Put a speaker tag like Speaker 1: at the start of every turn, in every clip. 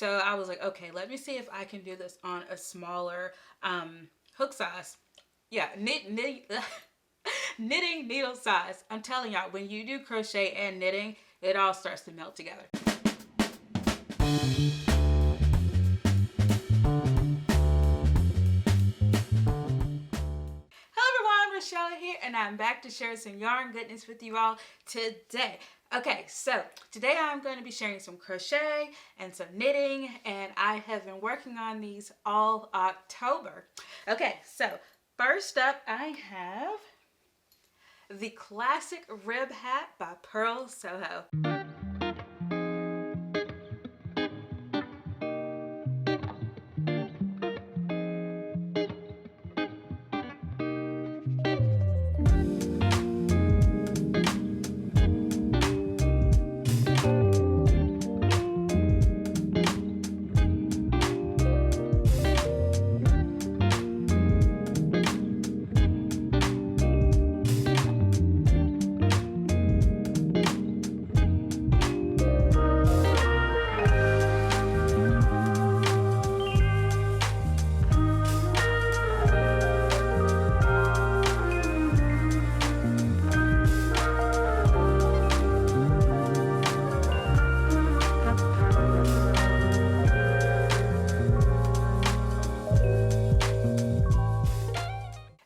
Speaker 1: So I was like, okay, let me see if I can do this on a smaller hook size. Yeah, knitting needle size. I'm telling y'all, when you do crochet and knitting, it all starts to melt together. Hello everyone, Rochelle here, and I'm back to share some yarn goodness with you all today. Okay, so today I'm going to be sharing some crochet and some knitting, and I have been working on these all October. Okay, so first up I have the classic rib hat by Pearl Soho.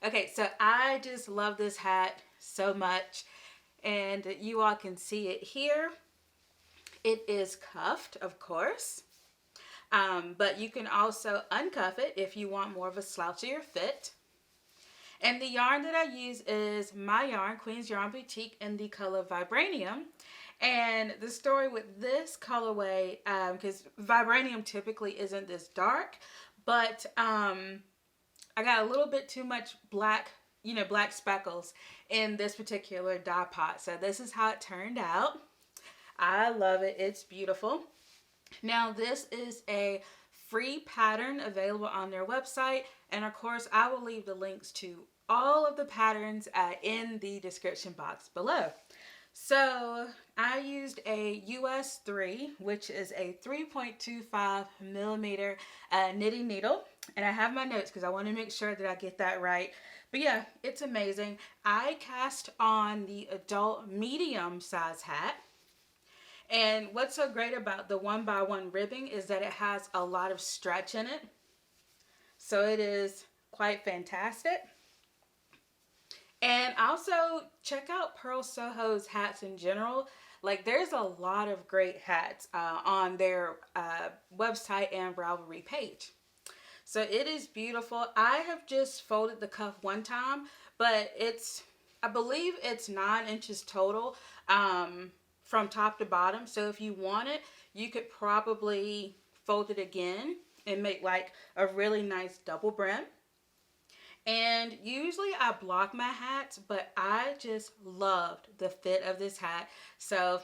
Speaker 1: Okay, so I just love this hat so much, and you all can see it here. It is cuffed, of course, but you can also uncuff it if you want more of a slouchier fit. And the yarn that I use is my yarn, QueensYarnBoutique, in the color Vibranium. And the story with this colorway, because Vibranium typically isn't this dark, but I got a little bit too much black, black speckles in this particular dye pot. So this is how it turned out. I love it. It's beautiful. Now this is a free pattern available on their website. And of course, I will leave the links to all of the patterns in the description box below. So I used a US 3, which is a 3.25 millimeter knitting needle. And I have my notes because I want to make sure that I get that right. But yeah, it's amazing. I cast on the adult medium size hat. And what's so great about the 1x1 ribbing is that it has a lot of stretch in it. So it is quite fantastic. And also check out Pearl Soho's hats in general. Like, there's a lot of great hats on their website and Ravelry page. So it is beautiful. I have just folded the cuff one time, but I believe it's 9 inches total from top to bottom. So if you want it, you could probably fold it again and make like a really nice double brim. And usually I block my hats, but I just loved the fit of this hat. So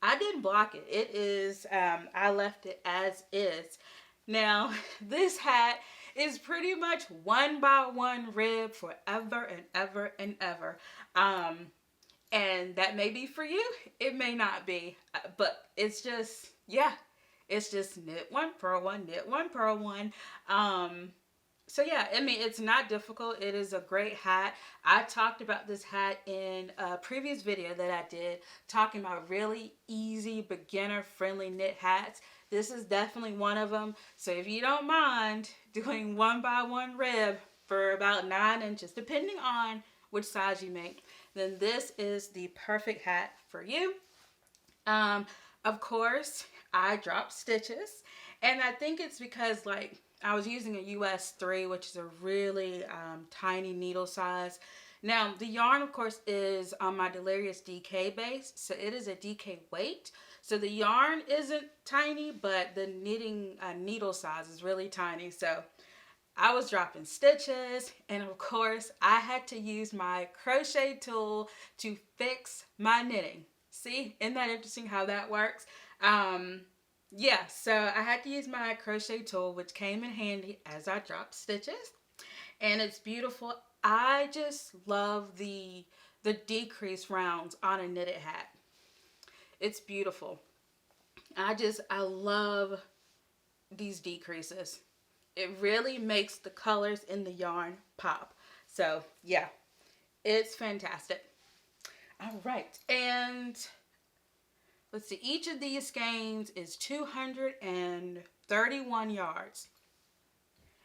Speaker 1: I didn't block it. It is, I left it as is. Now, this hat is pretty much 1x1 rib forever and ever and ever. And that may be for you. It may not be. But it's just, yeah. It's just knit one, purl one, knit one, purl one. So yeah, I mean, it's not difficult. It is a great hat. I talked about this hat in a previous video that I did, talking about really easy, beginner-friendly knit hats. This is definitely one of them. So if you don't mind doing 1x1 rib for about 9 inches, depending on which size you make, then this is the perfect hat for you. Of course, I dropped stitches, and I think it's because, like, I was using a US 3, which is a really tiny needle size. Now, the yarn, of course, is on my Delirious DK base, so it is a DK weight. So the yarn isn't tiny, but the knitting needle size is really tiny. So I was dropping stitches, and of course, I had to use my crochet tool to fix my knitting. See, isn't that interesting how that works? Yeah, so I had to use my crochet tool, which came in handy as I dropped stitches. And it's beautiful. I just love the decrease rounds on a knitted hat. It's beautiful. I love these decreases. It really makes the colors in the yarn pop. So yeah, it's fantastic. All right, and let's see, each of these skeins is 231 yards.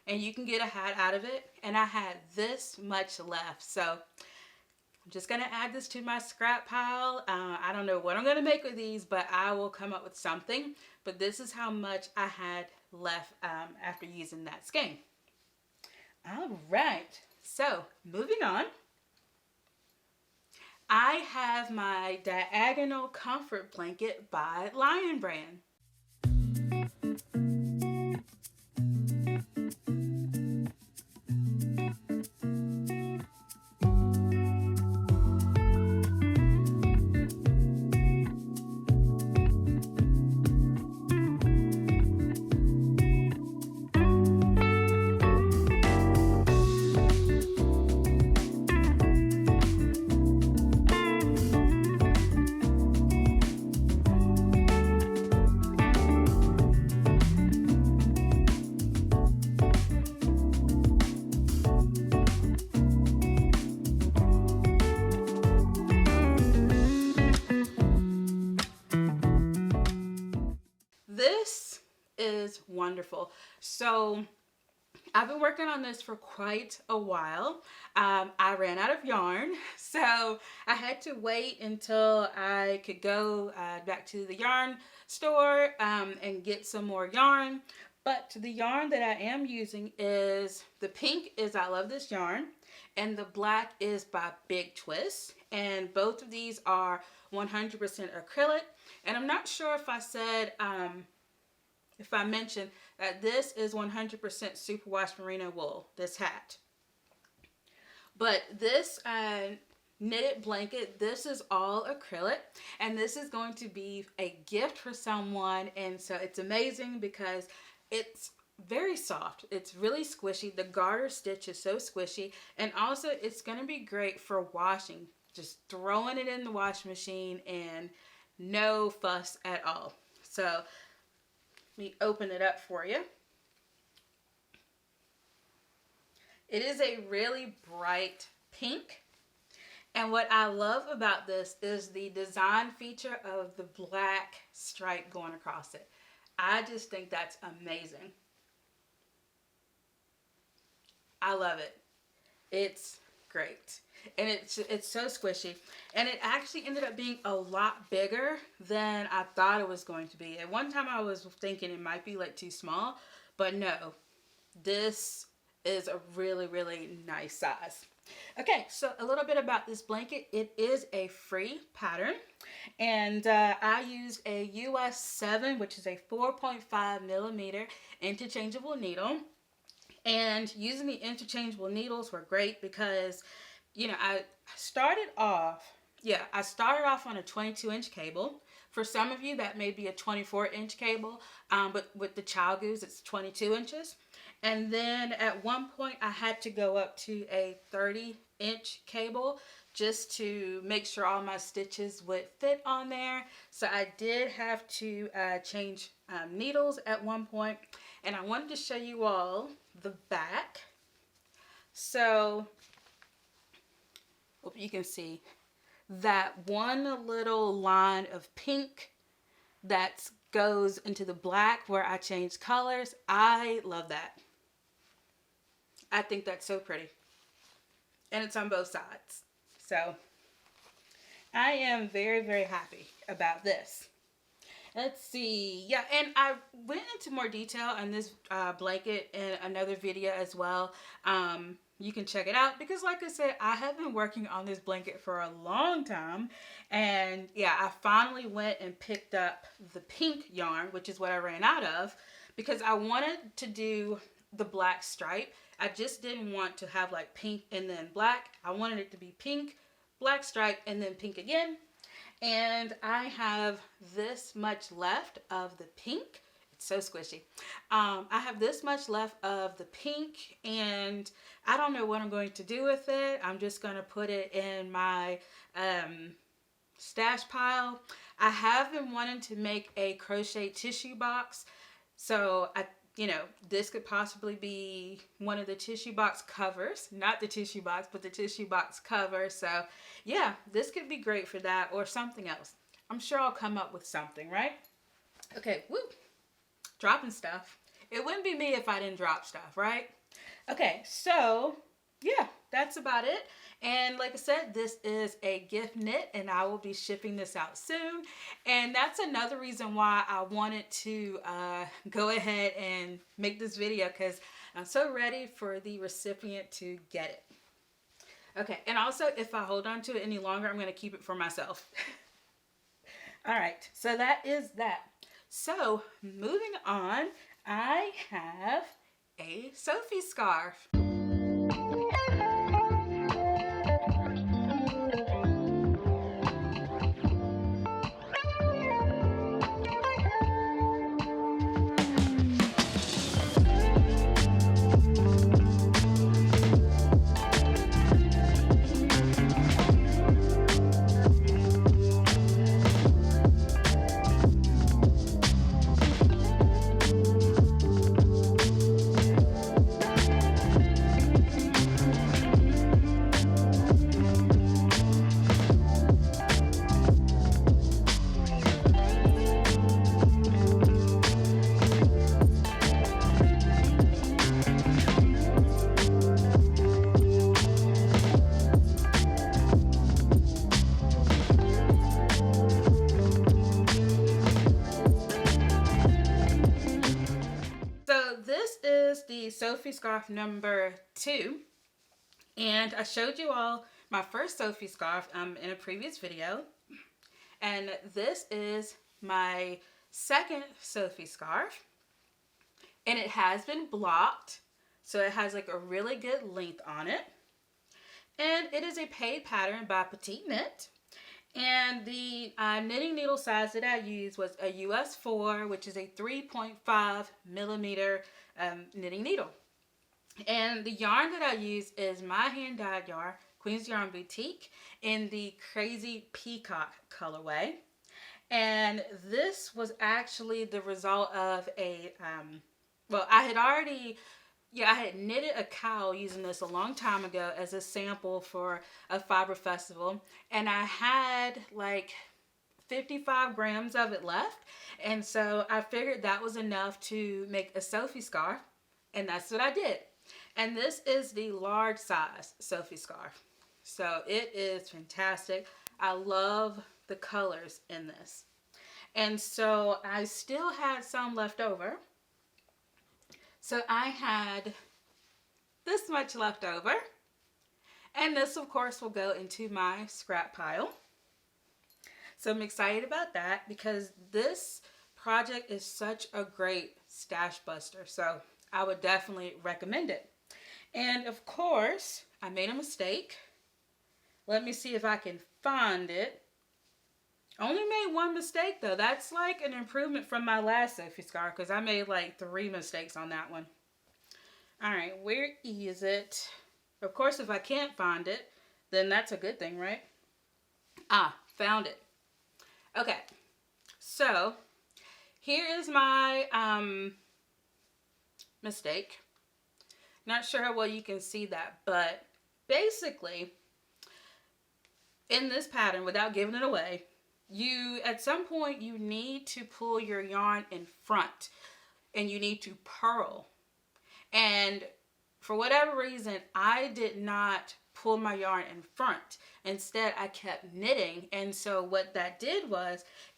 Speaker 1: And you can get a hat out of it. And I had this much left. So I'm just going to add this to my scrap pile. I don't know what I'm going to make with these, but I will come up with something. But this is how much I had left after using that skein. All right. So moving on. I have my Diagonal Comfort Blanket by Lion Brand. This is wonderful. So I've been working on this for quite a while. I ran out of yarn, so I had to wait until I could go back to the yarn store and get some more yarn. But the yarn that I am using is, the pink is I Love This Yarn, and the black is by Big Twist. And both of these are 100% acrylic. And I'm not sure if I said, if I mentioned that this is 100% superwash merino wool, this hat. But this knitted blanket, this is all acrylic, and this is going to be a gift for someone. And so it's amazing because it's very soft. It's really squishy. The garter stitch is so squishy, and also it's going to be great for washing. Just throwing it in the washing machine and no fuss at all. So let me open it up for you. It is a really bright pink. And what I love about this is the design feature of the black stripe going across it. I just think that's amazing. I love it. It's great. And it's so squishy. And it actually ended up being a lot bigger than I thought it was going to be. At one time I was thinking it might be like too small, but no. This is a really, really nice size. Okay, so a little bit about this blanket. It is a free pattern, and I used a US 7, which is a 4.5 millimeter interchangeable needle. And using the interchangeable needles were great because, you know, I started off on a 22-inch cable. For some of you, that may be a 24-inch cable, but with the Child Goose, it's 22 inches. And then at one point, I had to go up to a 30-inch cable just to make sure all my stitches would fit on there. So I did have to change needles at one point. And I wanted to show you all the back. So hope you can see that one little line of pink that goes into the black where I changed colors. I love that. I think that's so pretty. And it's on both sides. So I am very, very happy about this. Let's see. Yeah, and I went into more detail on this blanket in another video as well. You can check it out because, like I said, I have been working on this blanket for a long time. And yeah, I finally went and picked up the pink yarn, which is what I ran out of, because I wanted to do the black stripe. I just didn't want to have like pink and then black. I wanted it to be pink, black stripe, and then pink again. And I have this much left of the pink. It's so squishy. I have this much left of the pink, and I don't know what I'm going to do with it. I'm just going to put it in my stash pile. I have been wanting to make a crochet tissue box. So you know, this could possibly be one of the tissue box covers, not the tissue box, but the tissue box cover. So yeah, this could be great for that or something else. I'm sure I'll come up with something, right? Okay, woo, dropping stuff. It wouldn't be me if I didn't drop stuff, right? Okay, so yeah, that's about it. And like I said, this is a gift knit and I will be shipping this out soon. And that's another reason why I wanted to go ahead and make this video, because I'm so ready for the recipient to get it. Okay, and also if I hold on to it any longer, I'm going to keep it for myself. All right, so that is that. So moving on, I have a Sophie scarf. The Sophie scarf number 2, and I showed you all my first Sophie scarf in a previous video, and this is my second Sophie scarf, and it has been blocked, so it has like a really good length on it, and it is a paid pattern by Petite Knit. And the knitting needle size that I used was a US 4, which is a 3.5 millimeter knitting needle. And the yarn that I use is my hand-dyed yarn, QueensYarnBoutique, in the Crazy Peacock colorway. And this was actually the result of a, well, I had knitted a cowl using this a long time ago as a sample for a fiber festival, and I had like 55 grams of it left, and so I figured that was enough to make a Sophie scarf, and that's what I did. And this is the large size Sophie scarf, so it is fantastic. I love the colors in this, and so I still had some left over. So I had this much left over, and this of course will go into my scrap pile. So I'm excited about that because this project is such a great stash buster, so I would definitely recommend it. And of course, I made a mistake. Let me see if I can find it. Only made one mistake though. That's like an improvement from my last Sophie scarf because I made like 3 mistakes on that one. Alright, where is it? Of course, if I can't find it, then that's a good thing, right? Ah, found it. Okay, so here is my mistake. Not sure how well you can see that, but basically, in this pattern, without giving it away, at some point you need to pull your yarn in front and you need to purl. And for whatever reason, I did not pull my yarn in front. Instead, I kept knitting. And so what that did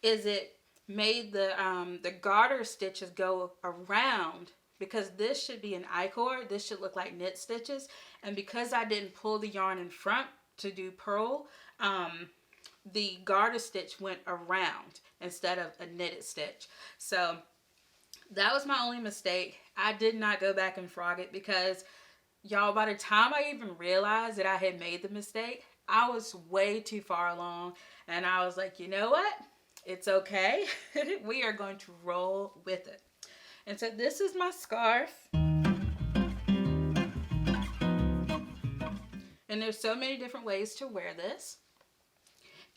Speaker 1: is it made the garter stitches go around, because this should be an I-cord. This should look like knit stitches. And because I didn't pull the yarn in front to do purl, the garter stitch went around instead of a knitted stitch. So that was my only mistake. I did not go back and frog it because, y'all, by the time I even realized that I had made the mistake, I was way too far along. And I was like, you know what? It's okay. We are going to roll with it. And so this is my scarf. And there's so many different ways to wear this.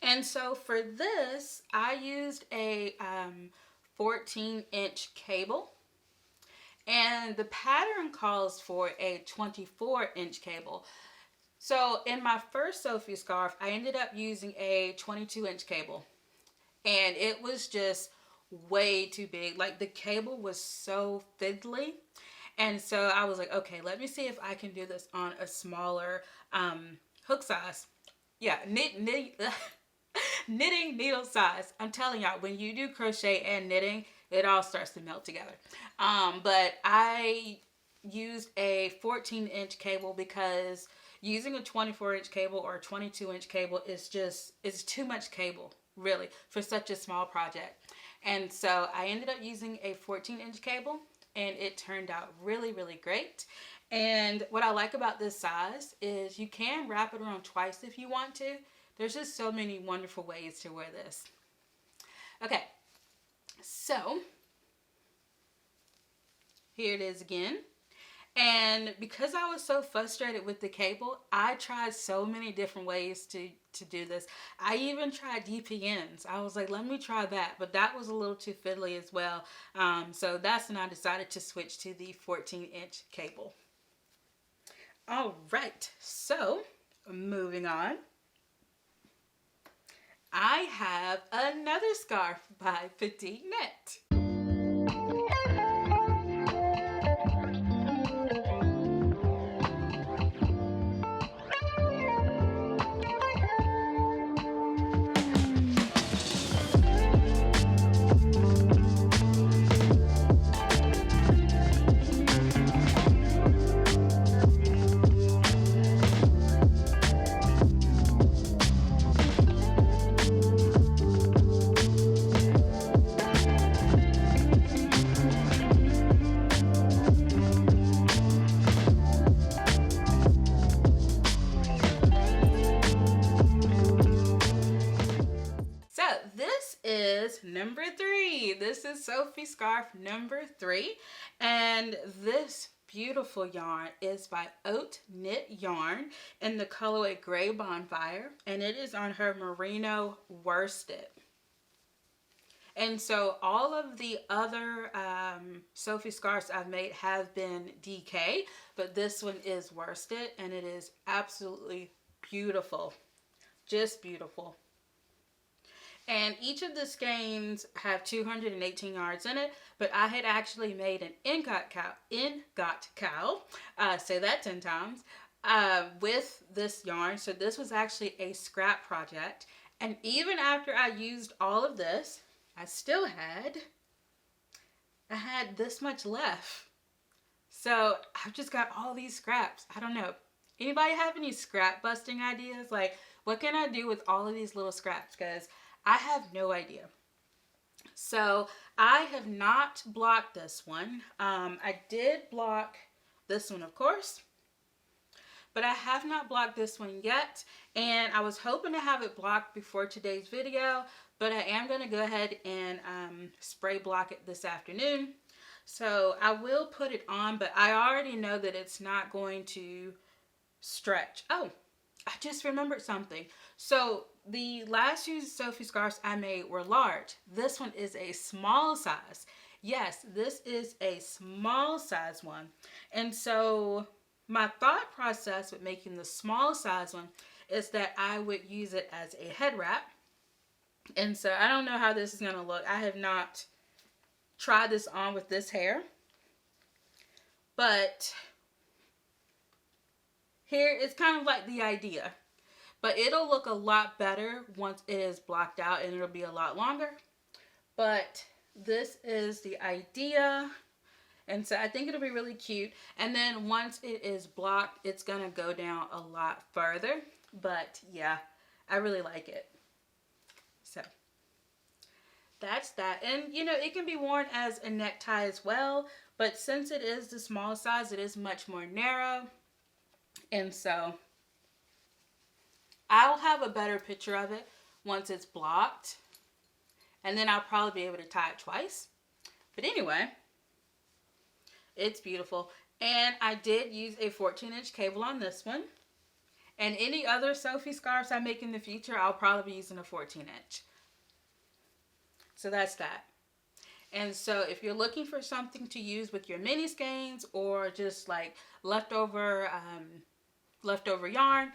Speaker 1: And so for this, I used a 14-inch cable. And the pattern calls for a 24-inch cable. So in my first Sophie scarf, I ended up using a 22-inch cable. And it was just way too big. Like the cable was so fiddly. And so I was like, okay, let me see if I can do this on a smaller hook size. Yeah, knitting needle size. I'm telling y'all, when you do crochet and knitting, it all starts to melt together. But I used a 14-inch cable because using a 24-inch cable or a 22-inch cable is just, it's too much cable, really, for such a small project. And so I ended up using a 14-inch cable, and it turned out really, really great. And what I like about this size is you can wrap it around twice if you want to. There's just so many wonderful ways to wear this. Okay, so here it is again. And because I was so frustrated with the cable, I tried so many different ways to do this. I even tried DPNs. I was like, let me try that. But that was a little too fiddly as well. So that's when I decided to switch to the 14-inch cable. All right, so moving on. I have another scarf by Petite Knit. Number 3. This is Sophie Scarf number 3, and this beautiful yarn is by Oat Knit Yarn in the colorway Gray Bonfire, and it is on her merino worsted. And so all of the other Sophie scarves I've made have been DK, but this one is worsted, and it is absolutely beautiful, just beautiful. And each of the skeins have 218 yards in it, but I had actually made an ingot cowl, say that 10 times, with this yarn. So this was actually a scrap project. And even after I used all of this, I had this much left. So I've just got all these scraps. I don't know. Anybody have any scrap busting ideas? Like, what can I do with all of these little scraps? Because I have no idea. So I have not blocked this one. I did block this one, of course, but I have not blocked this one yet. And I was hoping to have it blocked before today's video, but I am going to go ahead and spray block it this afternoon. So I will put it on, but I already know that it's not going to stretch. Oh, I just remembered something. So the last few Sophie scarves I made were large. This one is a small size. Yes, this is a small size one. And so my thought process with making the small size one is that I would use it as a head wrap. And so I don't know how this is going to look. I have not tried this on with this hair. But here it's kind of like the idea. But it'll look a lot better once it is blocked out, and it'll be a lot longer. But this is the idea. And so I think it'll be really cute. And then once it is blocked, it's going to go down a lot further. But yeah, I really like it. So that's that. And you know, it can be worn as a necktie as well. But since it is the small size, it is much more narrow. And so I'll have a better picture of it once it's blocked. And then I'll probably be able to tie it twice. But anyway, it's beautiful. And I did use a 14-inch cable on this one. And any other Sophie scarves I make in the future, I'll probably be using a 14-inch. So that's that. And so if you're looking for something to use with your mini skeins or just like leftover yarn,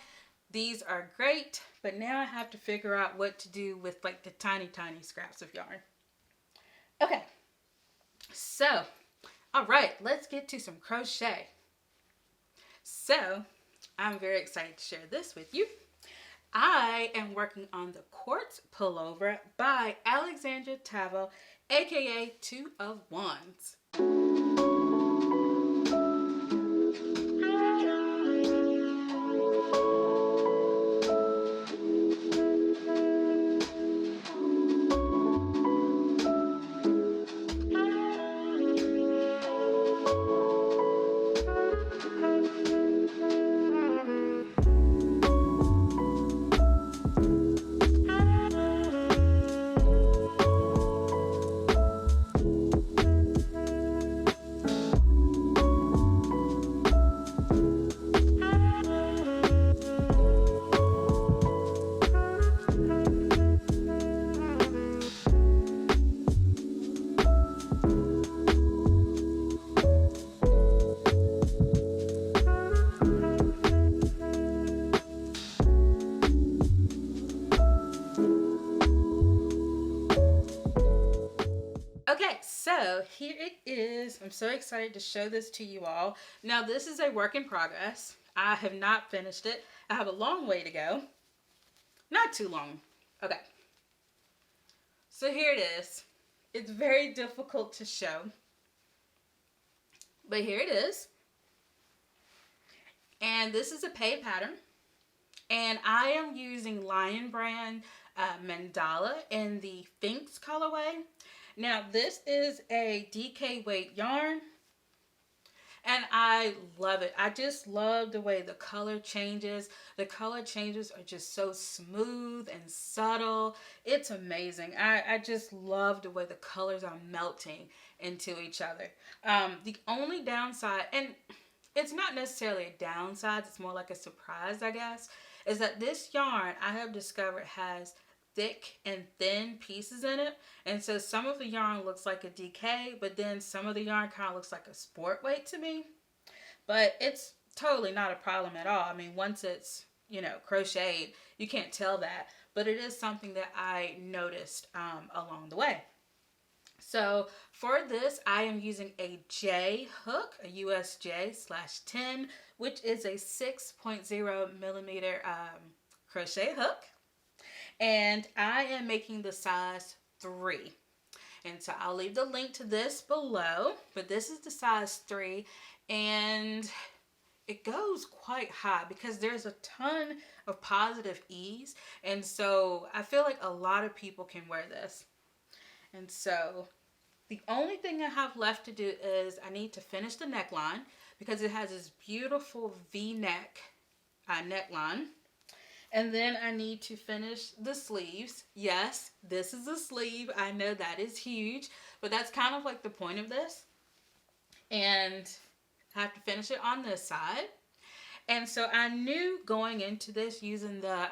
Speaker 1: these are great. But now I have to figure out what to do with like the tiny scraps of yarn. Okay, so all right, let's get to some crochet. So I'm very excited to share this with you. I am working on the Quartz Pullover by Alexandra Tavo, aka Two of Wands. Okay, so here it is. I'm so excited to show this to you all. Now, this is a work in progress. I have not finished it. I have a long way to go. Not too long. Okay. So here it is. It's very difficult to show. But here it is. And this is a paid pattern. And I am using Lion Brand Mandala in the Finks colorway. Now, this is a DK weight yarn, and I love it. I just love the way the color changes. The color changes are just so smooth and subtle. It's amazing. I just love the way the colors are melting into each other. The only downside, and it's not necessarily a downside, it's more like a surprise, I guess, is that this yarn I have discovered has thick and thin pieces in it, and so some of the yarn looks like a DK, but then some of the yarn kind of looks like a sport weight to me. But it's totally not a problem at all. I mean, once it's, you know, crocheted, you can't tell that, but it is something that I noticed along the way. So for this, I am using a J hook, a USJ/10, which is a 6.0 millimeter crochet hook. And I am making the size 3. And so I'll leave the link to this below. But this is the size 3. And it goes quite high because there's a ton of positive ease. And so I feel like a lot of people can wear this. And so the only thing I have left to do is I need to finish the neckline because it has this beautiful V-neck neckline. And then I need to finish the sleeves. Yes, this is a sleeve. I know that is huge, but that's kind of like the point of this. And I have to finish it on this side. And so I knew going into this using the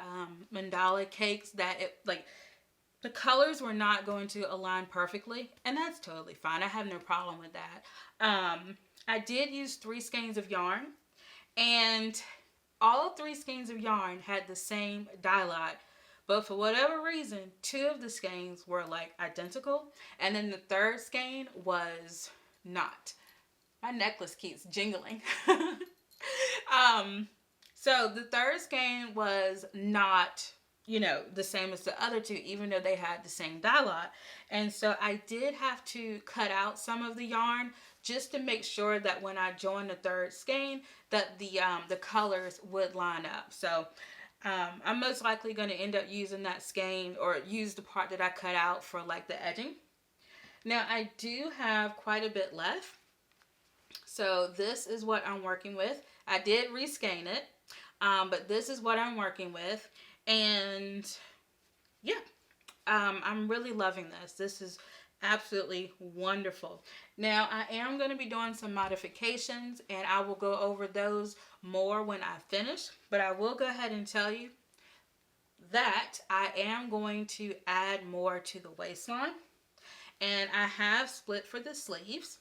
Speaker 1: mandala cakes that the colors were not going to align perfectly, and that's totally fine. I have no problem with that. I did use 3 skeins of yarn, and all 3 skeins of yarn had the same dye lot, but for whatever reason, 2 of the skeins were like identical, and then the 3rd skein was not. My necklace keeps jingling. So the 3rd skein was not, you know, the same as the other 2, even though they had the same dye lot. And so I did have to cut out some of the yarn just to make sure that when I join the 3rd skein that the colors would line up. So I'm most likely going to end up using that skein or use the part that I cut out for like the edging. Now I do have quite a bit left. So this is what I'm working with. I did reskein it, but this is what I'm working with. And yeah, I'm really loving this. This is absolutely wonderful. Now I am going to be doing some modifications, and I will go over those more when I finish, but I will go ahead and tell you that I am going to add more to the waistline, And I have split for the sleeves.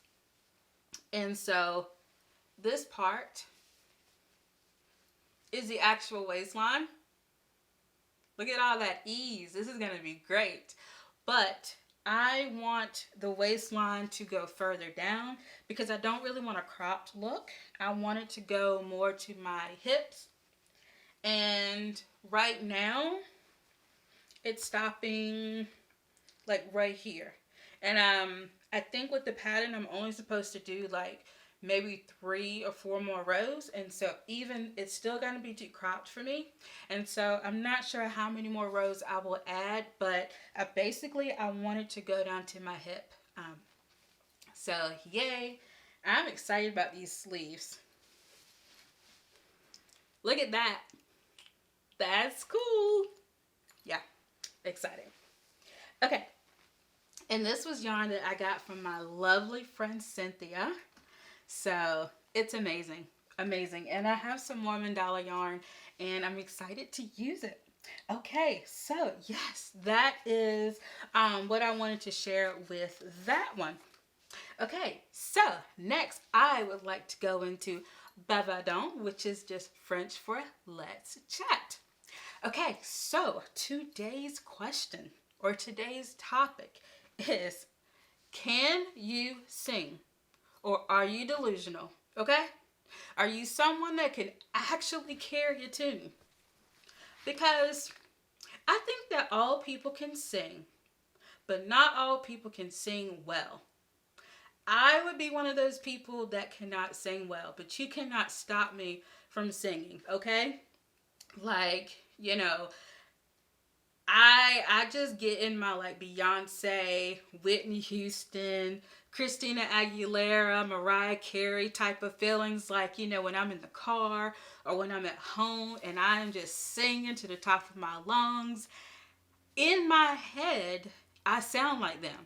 Speaker 1: And so this part is the actual waistline. Look at all that ease. This is going to be great. But I want the waistline to go further down because I don't really want a cropped look. I want it to go more to my hips. And right now, it's stopping like right here. And I think with the pattern, I'm only supposed to do like maybe 3 or 4 more rows, and so even it's still going to be too cropped for me, and so I'm not sure how many more rows I will add, but basically I want it to go down to my hip. So yay, I'm excited about these sleeves. Look at that. That's cool. Yeah, exciting. Okay, and this was yarn that I got from my lovely friend Cynthia. So it's amazing, amazing. And I have some more mandala yarn and I'm excited to use it. Okay, so yes, that is what I wanted to share with that one. Okay, so next I would like to go into bavardon, which is just French for let's chat. Okay, so today's question or today's topic is, can you sing? Or are you delusional? Okay? Are you someone that can actually carry a tune? Because I think that all people can sing, but not all people can sing well. I would be one of those people that cannot sing well, but you cannot stop me from singing, okay? Like, you know, I just get in my like Beyonce, Whitney Houston, Christina Aguilera, Mariah Carey type of feelings, like, you know, when I'm in the car or when I'm at home and I'm just singing to the top of my lungs. In my head, I sound like them.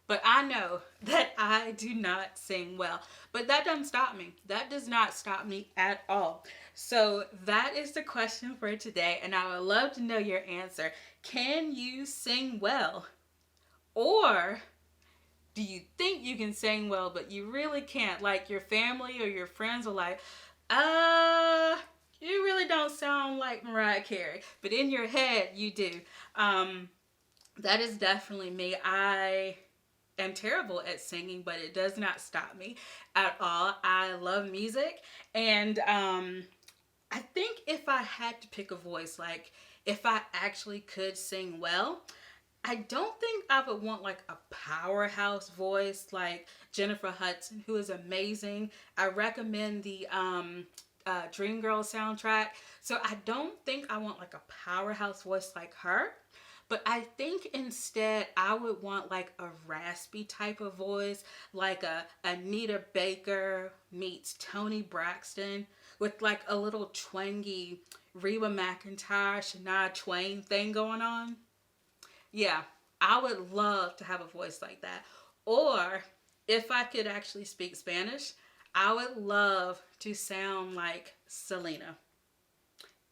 Speaker 1: But I know that I do not sing well. But that doesn't stop me. That does not stop me at all. So that is the question for today. And I would love to know your answer. Can you sing well? Or do you think you can sing well, but you really can't? Like your family or your friends are like, you really don't sound like Mariah Carey. But in your head, you do. That is definitely me. I am terrible at singing, but it does not stop me at all. I love music, and I think if I had to pick a voice, like if I actually could sing well, I don't think I would want like a powerhouse voice like Jennifer Hudson, who is amazing. I recommend the Dreamgirls soundtrack. So I don't think I want like a powerhouse voice like her. But I think instead I would want like a raspy type of voice, like a Anita Baker meets Toni Braxton with like a little twangy Reba McEntire, Shania Twain thing going on. Yeah, I would love to have a voice like that. Or if I could actually speak Spanish, I would love to sound like Selena.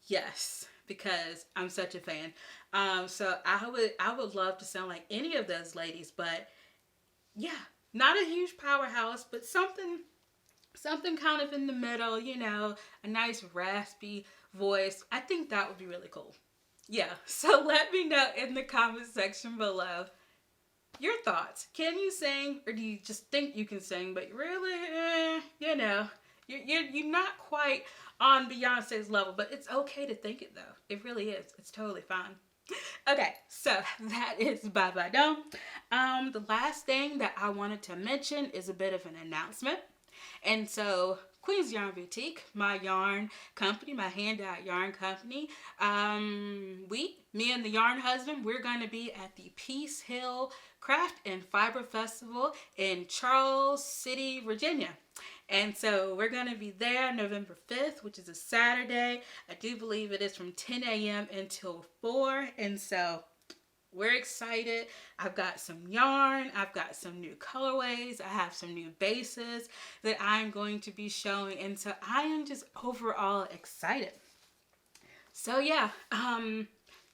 Speaker 1: Yes, because I'm such a fan. So I would love to sound like any of those ladies, but yeah, not a huge powerhouse, but something kind of in the middle, you know, a nice raspy voice. I think that would be really cool. Yeah, so let me know in the comment section below your thoughts. Can you sing, or do you just think you can sing, but really, you know, you're not quite on Beyonce's level, but it's okay to think it though. It really is. It's totally fine. Okay, so that is bye-bye. The last thing that I wanted to mention is a bit of an announcement. And so Queen's Yarn Boutique, my yarn company, my hand-dyed yarn company, me and the yarn husband, we're going to be at the Peace Hill Craft and Fiber Festival in Charles City, Virginia. And so we're going to be there November 5th, which is a Saturday. I do believe it is from 10 a.m. until 4. And so we're excited. I've got some yarn. I've got some new colorways. I have some new bases that I'm going to be showing. And so I am just overall excited. So yeah,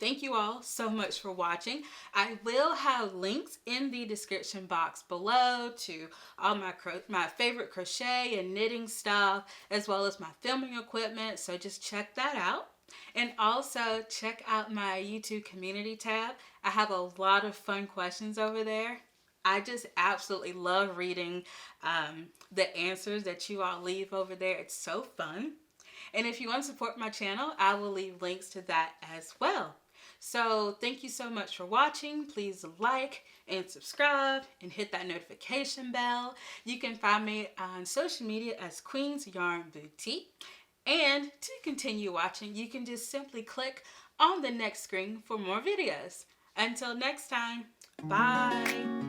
Speaker 1: Thank you all so much for watching. I will have links in the description box below to all my favorite crochet and knitting stuff, as well as my filming equipment, so just check that out. And also check out my YouTube community tab. I have a lot of fun questions over there. I just absolutely love reading the answers that you all leave over there. It's so fun. And if you want to support my channel, I will leave links to that as well. So thank you so much for watching. Please like and subscribe and hit that notification bell. You can find me on social media as QueensYarnBoutique. And to continue watching, you can just simply click on the next screen for more videos. Until next time, bye.